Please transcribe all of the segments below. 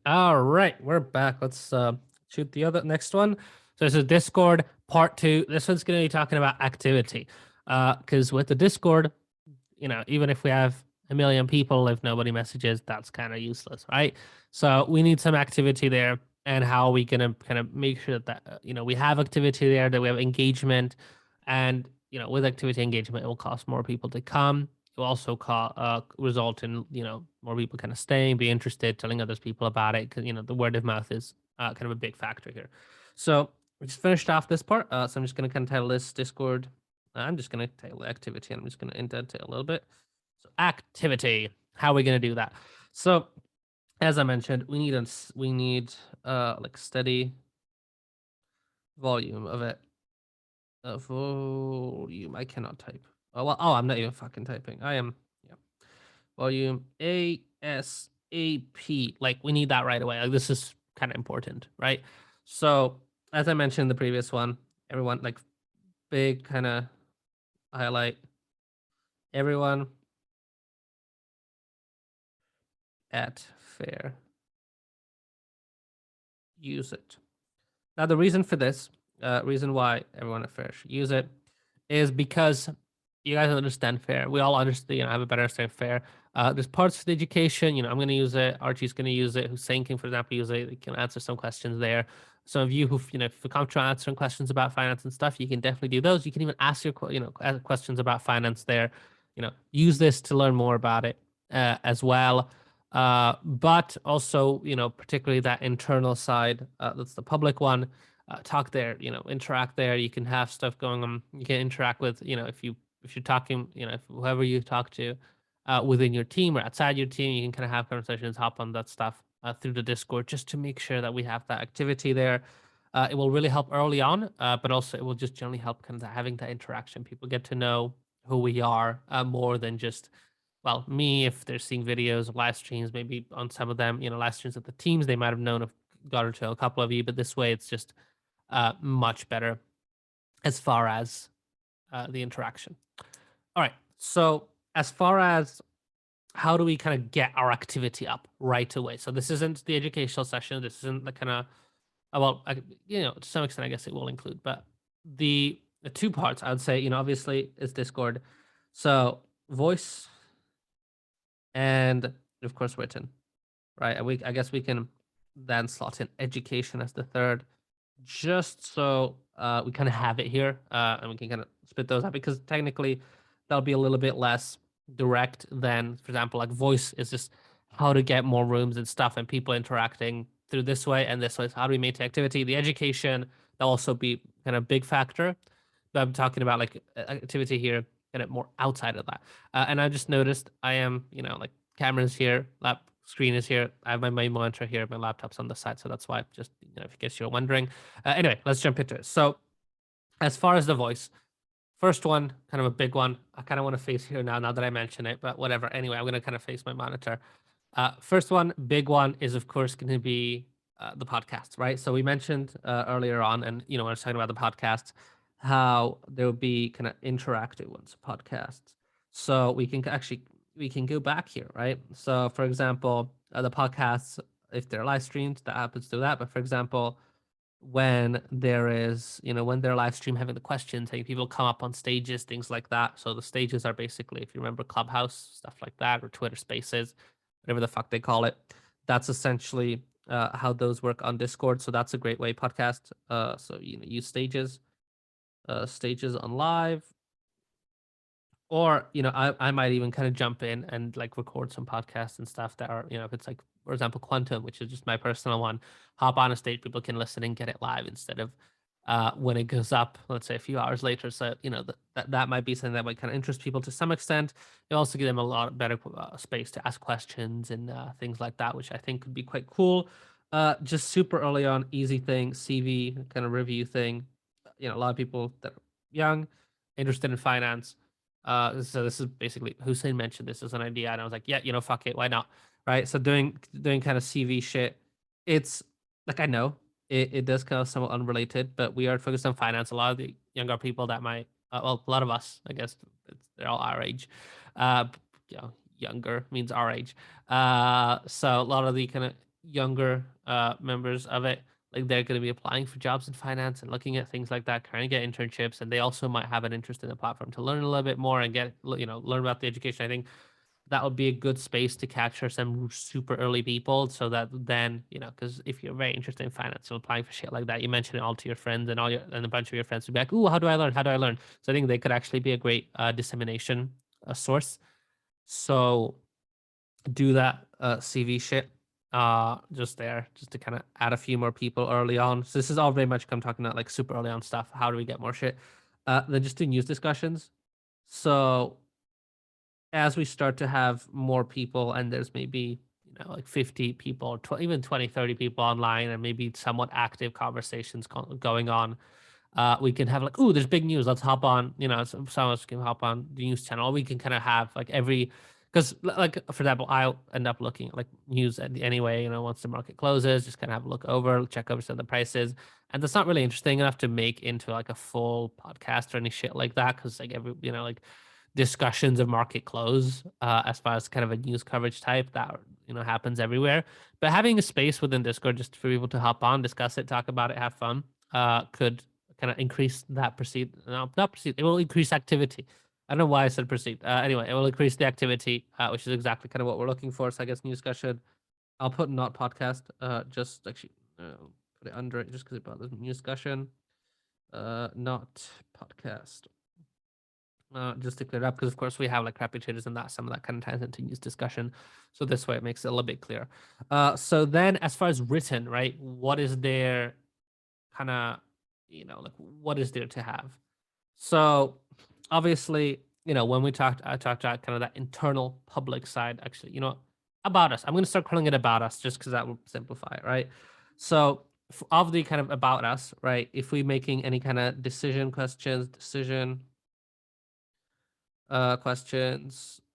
All right, we're back. Let's shoot the other next one. So this is Discord part two. This one's going to be talking about activity. Because with the Discord, even if we have a million people, if nobody messages, that's kind of useless, right? So we need some activity there, and how are we gonna kind of make sure that we have activity there, that we have engagement, and with activity engagement, it will cost more people to come. It will also result in more people kind of staying, be interested, telling others people about it, because the word of mouth is kind of a big factor here. So we just finished off this part. So I'm just gonna kind of title this Discord. I'm just gonna title activity, and I'm just gonna indent it a little bit. So activity. How are we gonna do that? So as I mentioned, we need like steady volume of it. Volume. I cannot type. Oh well. Oh, I'm not even fucking typing. I am. Yeah. Volume ASAP. Like we need that right away. Like this is kind of important, right? So as I mentioned in the previous one, everyone like big kind of highlight. Everyone at fair use it. Now, the reason for this, reason why everyone at Fair should use it, is because you guys understand Fair. We all understand, have a better understanding of Fair. There's parts of the education, I'm going to use it. Archie's going to use it. Hussein can, for example, use it. He can answer some questions there. Some of you who, if you come to answering questions about finance and stuff, you can definitely do those. You can even ask your, ask questions about finance there. Use this to learn more about it as well. But also, particularly that internal side, that's the public one. Talk there, interact there. You can have stuff going on. You can interact with, if you're talking, if whoever you talk to within your team or outside your team, you can kind of have conversations, hop on that stuff through the Discord, just to make sure that we have that activity there. It will really help early on, but also it will just generally help kind of having that interaction. People get to know who we are more than just, well, me, if they're seeing videos of live streams, maybe on some of them, live streams of the teams, they might have known of got to a couple of you, but this way it's just much better as far as the interaction. All right. So as far as how do we kind of get our activity up right away? So this isn't the educational session. This isn't the kind of, well, to some extent, I guess it will include, but the two parts I would say, obviously is Discord. So voice and of course written, right? I guess we can then slot in education as the third, just so we kind of have it here, and we can kind of split those up, because technically that'll be a little bit less direct than, for example, like voice is just how to get more rooms and stuff and people interacting through this way, and this way is how do we make the activity. The education, that'll also be kind of big factor, but I'm talking about like activity here kind of more outside of that. And I just noticed I am, like cameras here, lap screen is here. I have my main monitor here. My laptop's on the side, so that's why. Just if you guess you're wondering. Anyway, let's jump into it. So, as far as the voice, first one, kind of a big one. I kind of want to face here now that I mention it, but whatever. Anyway, I'm gonna kind of face my monitor. First one, big one, is of course going to be the podcast, right? So we mentioned earlier on, and when I was talking about the podcasts, how there will be kind of interactive ones, podcasts. So we can go back here, right? So for example, the podcasts, if they're live streamed, that happens to that. But for example, when there is, when they're live stream having the questions, having people come up on stages, things like that. So the stages are basically, if you remember Clubhouse, stuff like that, or Twitter Spaces, whatever the fuck they call it. That's essentially how those work on Discord. So that's a great way. Podcast. So use stages, stages on live, or I might even kind of jump in and like record some podcasts and stuff that are, if it's like, for example, Quantum, which is just my personal one, hop on a stage, people can listen and get it live instead of when it goes up, let's say a few hours later. So that might be something that might kind of interest people to some extent. It also give them a lot better space to ask questions and things like that, which I think could be quite cool. Just super early on, easy thing, CV kind of review thing. A lot of people that are young, interested in finance. So this is basically, Hussein mentioned this as an idea, and I was like, yeah, fuck it, why not, right? So doing kind of CV shit, it's like, I know it does kind of somewhat unrelated, but we are focused on finance. A lot of the younger people that might, well, a lot of us, I guess, they're all our age. Uh, younger means our age. So a lot of the kind of younger members of it, like they're going to be applying for jobs in finance and looking at things like that, trying to get internships, and they also might have an interest in the platform to learn a little bit more and get learn about the education. I think that would be a good space to capture some super early people, so that then because if you're very interested in finance and applying for shit like that, you mention it all to your friends, and a bunch of your friends would be like, "Ooh, how do I learn? How do I learn?" So I think they could actually be a great dissemination source. So do that CV shit just there, just to kind of add a few more people early on. So this is all very much I'm talking about like super early on stuff. How do we get more shit? Then just do news discussions. So as we start to have more people, and there's maybe like 50 people, even 20, 30 people online, and maybe somewhat active conversations going on, we can have like, "Ooh, there's big news. Let's hop on." Some of us can hop on the news channel. Or we can kind of have like because like for example, I'll end up looking at like news anyway. Once the market closes, just kind of have a look over, check over some of the prices, and that's not really interesting enough to make into like a full podcast or any shit like that. Because like like discussions of market close, as far as kind of a news coverage type that happens everywhere. But having a space within Discord just for people to hop on, discuss it, talk about it, have fun, could kind of increase that perceived, no, not perceived, it will increase activity. I don't know why I said perceived. Anyway, it will increase the activity, which is exactly kind of what we're looking for. So I guess news discussion, I'll put not podcast, just actually put it under it just because it bothers me. News discussion, not podcast. Just to clear it up, because of course we have like crappy traders and that some of that kind of ties into news discussion. So this way it makes it a little bit clear. So then as far as written, right, what is there kind of, like what is there to have? So obviously, when I talked about kind of that internal public side, actually, about us. I'm going to start calling it about us just because that will simplify it, right? So of the kind of about us, right? If we're making any kind of decision questions,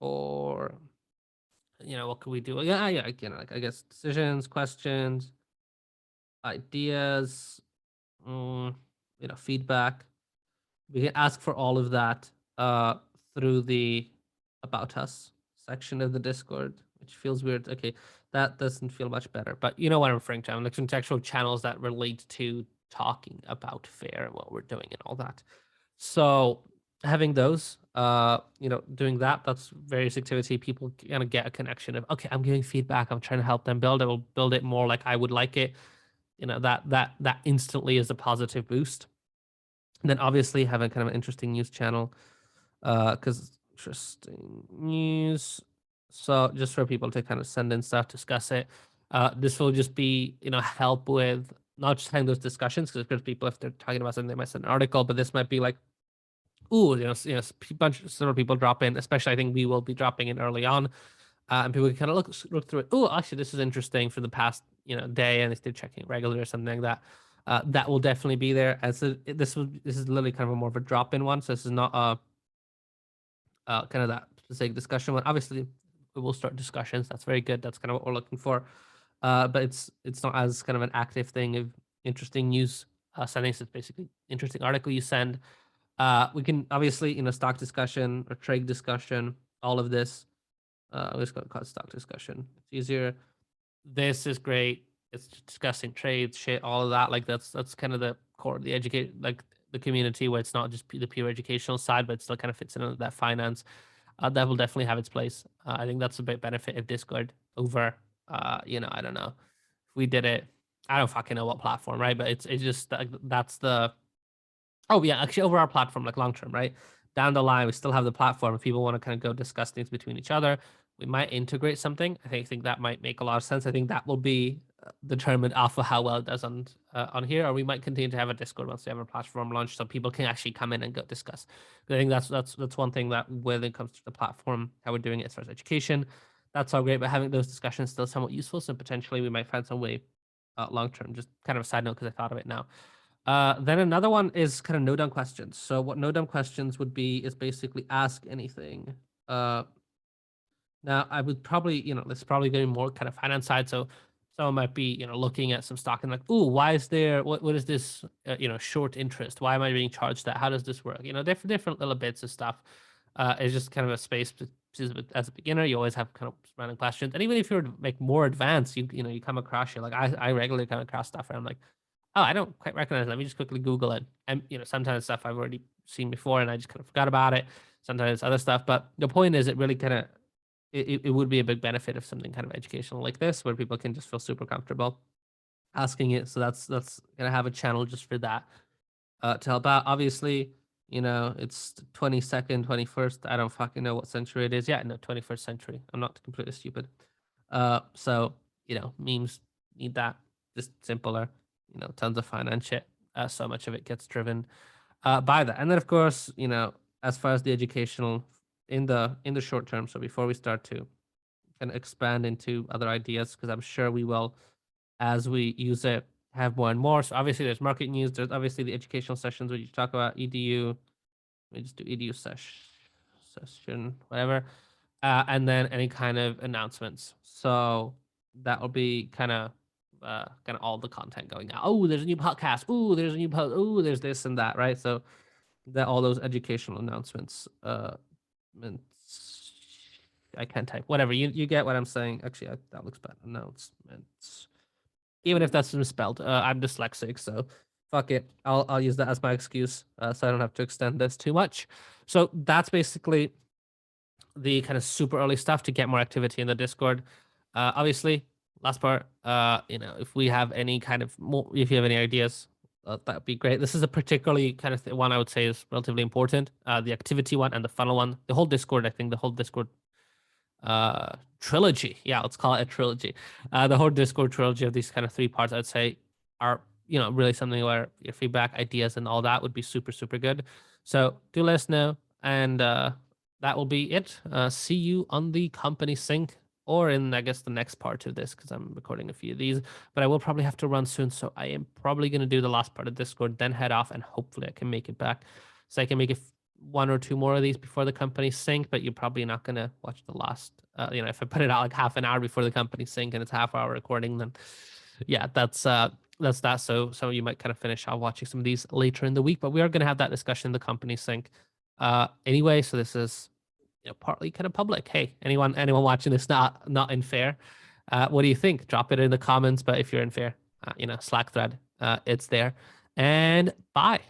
or what could we do? Yeah, again, like I guess decisions, questions, ideas, feedback. We can ask for all of that through the about us section of the Discord, which feels weird. Okay, that doesn't feel much better, but you know what I'm referring to. I'm like contextual channels that relate to talking about fair and what we're doing and all that. So having those, doing that's various activity, people kind of get a connection of, okay, I'm giving feedback, I'm trying to help them build it, will build it more like I would like it. That instantly is a positive boost. And then obviously having kind of an interesting news channel, because interesting news. So just for people to kind of send in stuff, discuss it. This will just be, help with not just having those discussions, because there's people, if they're talking about something, they might send an article, but this might be like, ooh, several people drop in, especially I think we will be dropping in early on. And people can kind of look through it. Oh, actually, this is interesting for the past day, and if they're checking regular or something like that, that will definitely be there. As this is literally kind of a more of a drop in one, so this is not kind of that specific discussion one. Obviously, we will start discussions. That's very good. That's kind of what we're looking for. But it's not as kind of an active thing of interesting news settings. It's basically interesting article you send. We can obviously stock discussion or trade discussion. All of this. I'm just gonna call it stock discussion. It's easier. This is great. It's discussing trades, shit, all of that. Like that's kind of the core, the educate, like the community where it's not just the pure educational side, but it still kind of fits in that finance. That will definitely have its place. I think that's a big benefit of Discord over, I don't know, if we did it. I don't fucking know what platform, right? But it's just like that's the. Oh yeah, actually over our platform, like long term, right? Down the line, we still have the platform. If people want to kind of go discuss things between each other, we might integrate something. I think that might make a lot of sense. I think that will be determined off of how well it does on here, or we might continue to have a Discord once we have a platform launch, so people can actually come in and go discuss. I think that's one thing that when it comes to the platform, how we're doing it as far as education, that's all great. But having those discussions still somewhat useful, so potentially we might find some way long term. Just kind of a side note because I thought of it now. Then another one is kind of no dumb questions. So what no dumb questions would be is basically ask anything. Now I would probably, this is probably getting more kind of finance side. So someone might be, looking at some stock and like, ooh, why is there, what is this, short interest? Why am I being charged that? How does this work? Different little bits of stuff. It's just kind of a space as a beginner, you always have kind of random questions. And even if you're like more advanced, you come across, you're like, I regularly come across stuff where I'm like, oh, I don't quite recognize it. Let me just quickly Google it. And sometimes stuff I've already seen before and I just kind of forgot about it. Sometimes other stuff. But the point is, it really kind of it would be a big benefit of something kind of educational like this, where people can just feel super comfortable asking it. So that's gonna have a channel just for that, to help out. Obviously, it's 22nd, 21st. I don't fucking know what century it is. Yeah, no, 21st century. I'm not completely stupid. So memes need that, just simpler. Tons of finance shit. So much of it gets driven by that. And then of course, as far as the educational in the short term. So before we start to kind of expand into other ideas, because I'm sure we will, as we use it, have more and more. So obviously there's market news. There's obviously the educational sessions where you talk about EDU. Let me just do EDU session, whatever. And then any kind of announcements. So that will be kind of all the content going out. Oh, there's a new podcast. Oh, there's a new post. Oh, there's this and that, right? So that all those educational announcements. I can't type. Whatever, you get what I'm saying. Actually, that looks bad. Announcements. Even if that's misspelled, I'm dyslexic, so fuck it. I'll use that as my excuse, so I don't have to extend this too much. So that's basically the kind of super early stuff to get more activity in the Discord. Obviously, last part, if we have any kind of more, if you have any ideas, that'd be great. This is a particularly kind of one I would say is relatively important. The activity one and the funnel one. The whole Discord, I think the whole Discord trilogy. Yeah, let's call it a trilogy. The whole Discord trilogy of these kind of three parts, I'd say, are really something where your feedback, ideas, and all that would be super, super good. So do let us know, and that will be it. See you on the company sync, or in, I guess, the next part of this, because I'm recording a few of these, but I will probably have to run soon, so I am probably going to do the last part of Discord, then head off, and hopefully I can make it back, so I can make it one or two more of these before the company sync, but you're probably not going to watch the last, if I put it out like half an hour before the company sync and it's half-hour recording, then yeah, that's that. So you might kind of finish off watching some of these later in the week, but we are going to have that discussion in the company sync anyway. So this is partly kind of public. Hey, anyone watching this not in fair, what do you think? Drop it in the comments. But if you're in fair, Slack thread, it's there. And bye.